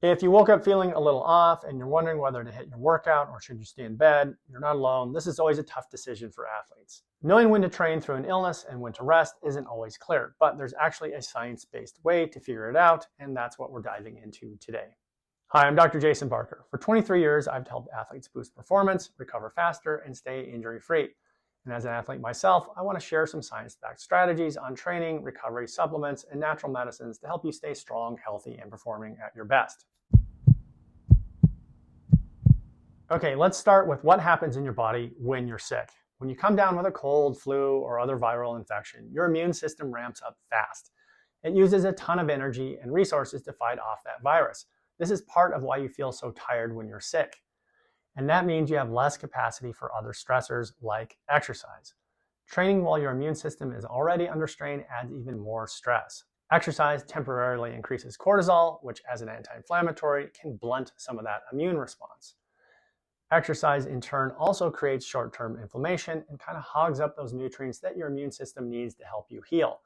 If you woke up feeling a little off and you're wondering whether to hit your workout or should you stay in bed, you're not alone. This is always a tough decision for athletes. Knowing when to train through an illness and when to rest isn't always clear, but there's actually a science-based way to figure it out, and that's what we're diving into today. Hi, I'm Dr. Jason Barker. For 23 years, I've helped athletes boost performance, recover faster, and stay injury-free. And as an athlete myself, I want to share some science-backed strategies on training, recovery, supplements, and natural medicines to help you stay strong, healthy, and performing at your best. Okay, let's start with what happens in your body when you're sick. When you come down with a cold, flu, or other viral infection, your immune system ramps up fast. It uses a ton of energy and resources to fight off that virus. This is part of why you feel so tired when you're sick. And that means you have less capacity for other stressors like exercise. Training while your immune system is already under strain adds even more stress. Exercise temporarily increases cortisol, which as an anti-inflammatory can blunt some of that immune response. Exercise in turn also creates short-term inflammation and kind of hogs up those nutrients that your immune system needs to help you heal.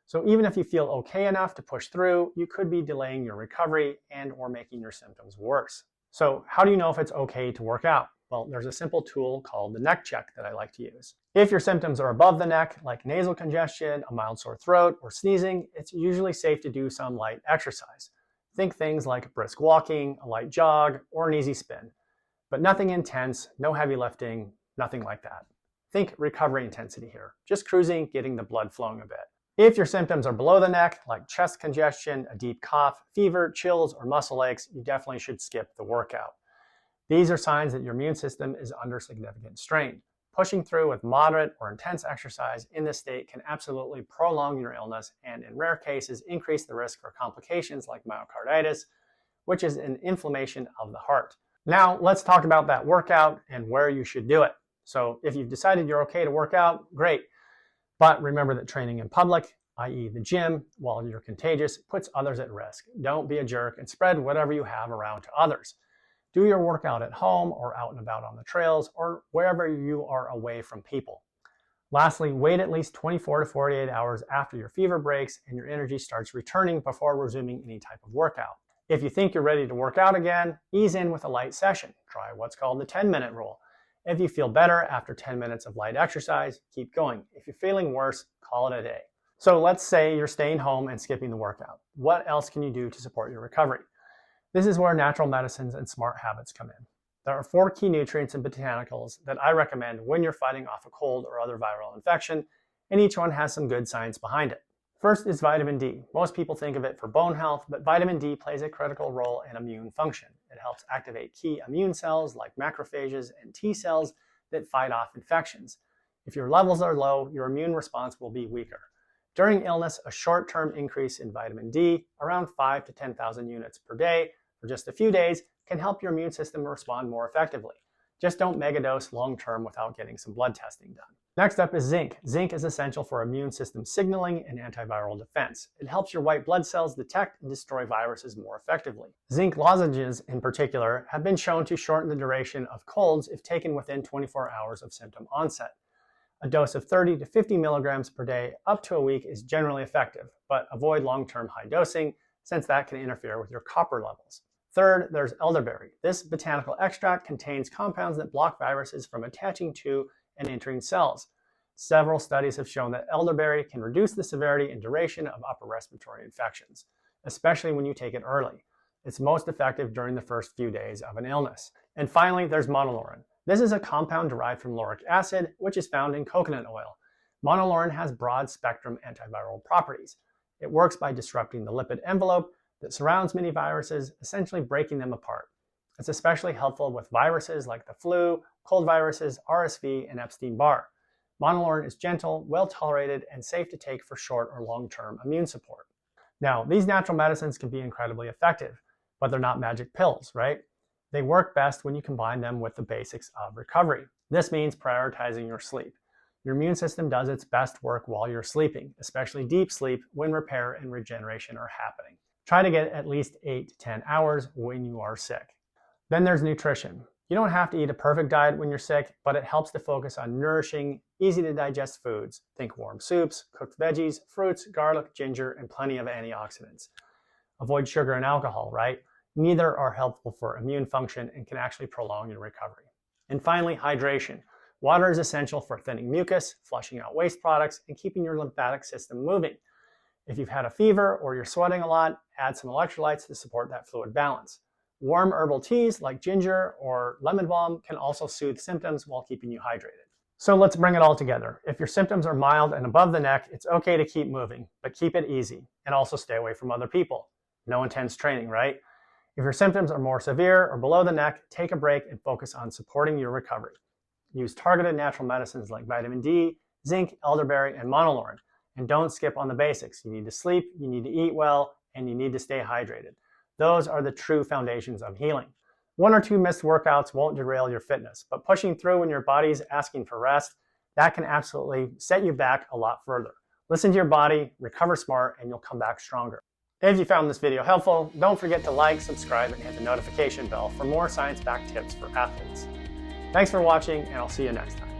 So even if you feel okay enough to push through, you could be delaying your recovery and or making your symptoms worse. So how do you know if it's okay to work out? Well, there's a simple tool called the neck check that I like to use. If your symptoms are above the neck, like nasal congestion, a mild sore throat, or sneezing, it's usually safe to do some light exercise. Think things like brisk walking, a light jog, or an easy spin. But nothing intense, no heavy lifting, nothing like that. Think recovery intensity here. Just cruising, getting the blood flowing a bit. If your symptoms are below the neck, like chest congestion, a deep cough, fever, chills, or muscle aches, you definitely should skip the workout. These are signs that your immune system is under significant strain. Pushing through with moderate or intense exercise in this state can absolutely prolong your illness and in rare cases increase the risk for complications like myocarditis, which is an inflammation of the heart. Now let's talk about that workout and where you should do it. So if you've decided you're okay to work out, great. But remember that training in public, i.e. the gym, while you're contagious, puts others at risk. Don't be a jerk and spread whatever you have around to others. Do your workout at home or out and about on the trails or wherever you are away from people. Lastly, wait at least 24 to 48 hours after your fever breaks and your energy starts returning before resuming any type of workout. If you think you're ready to work out again, ease in with a light session. Try what's called the 10-minute rule. If you feel better after 10 minutes of light exercise, keep going. If you're feeling worse, call it a day. So let's say you're staying home and skipping the workout. What else can you do to support your recovery? This is where natural medicines and smart habits come in. There are 4 key nutrients and botanicals that I recommend when you're fighting off a cold or other viral infection, and each one has some good science behind it. First is vitamin D. Most people think of it for bone health, but vitamin D plays a critical role in immune function. It helps activate key immune cells like macrophages and T cells that fight off infections. If your levels are low, your immune response will be weaker. During illness, a short-term increase in vitamin D, around 5 to 10,000 units per day for just a few days, can help your immune system respond more effectively. Just don't megadose long-term without getting some blood testing done. Next up is zinc. Zinc is essential for immune system signaling and antiviral defense. It helps your white blood cells detect and destroy viruses more effectively. Zinc lozenges, in particular, have been shown to shorten the duration of colds if taken within 24 hours of symptom onset. A dose of 30 to 50 milligrams per day up to a week is generally effective, but avoid long-term high dosing since that can interfere with your copper levels. Third, there's elderberry. This botanical extract contains compounds that block viruses from attaching to and entering cells. Several studies have shown that elderberry can reduce the severity and duration of upper respiratory infections, especially when you take it early. It's most effective during the first few days of an illness. And finally, there's monolaurin. This is a compound derived from lauric acid, which is found in coconut oil. Monolaurin has broad-spectrum antiviral properties. It works by disrupting the lipid envelope that surrounds many viruses, essentially breaking them apart. It's especially helpful with viruses like the flu, cold viruses, RSV, and Epstein-Barr. Monolaurin is gentle, well-tolerated, and safe to take for short or long-term immune support. Now, these natural medicines can be incredibly effective, but they're not magic pills, right? They work best when you combine them with the basics of recovery. This means prioritizing your sleep. Your immune system does its best work while you're sleeping, especially deep sleep when repair and regeneration are happening. Try to get at least 8 to 10 hours when you are sick. Then there's nutrition. You don't have to eat a perfect diet when you're sick, but it helps to focus on nourishing, easy to digest foods. Think warm soups, cooked veggies, fruits, garlic, ginger, and plenty of antioxidants. Avoid sugar and alcohol, right? Neither are helpful for immune function and can actually prolong your recovery. And finally, hydration. Water is essential for thinning mucus, flushing out waste products, and keeping your lymphatic system moving. If you've had a fever or you're sweating a lot, add some electrolytes to support that fluid balance. Warm herbal teas like ginger or lemon balm can also soothe symptoms while keeping you hydrated. So let's bring it all together. If your symptoms are mild and above the neck, it's okay to keep moving, but keep it easy and also stay away from other people. No intense training, right? If your symptoms are more severe or below the neck, take a break and focus on supporting your recovery. Use targeted natural medicines like vitamin D, zinc, elderberry, and monolaurin. And don't skip on the basics. You need to sleep, you need to eat well, and you need to stay hydrated. Those are the true foundations of healing. 1 or 2 missed workouts won't derail your fitness, but pushing through when your body's asking for rest, that can absolutely set you back a lot further. Listen to your body, recover smart, and you'll come back stronger. If you found this video helpful, don't forget to like, subscribe, and hit the notification bell for more science-backed tips for athletes. Thanks for watching, and I'll see you next time.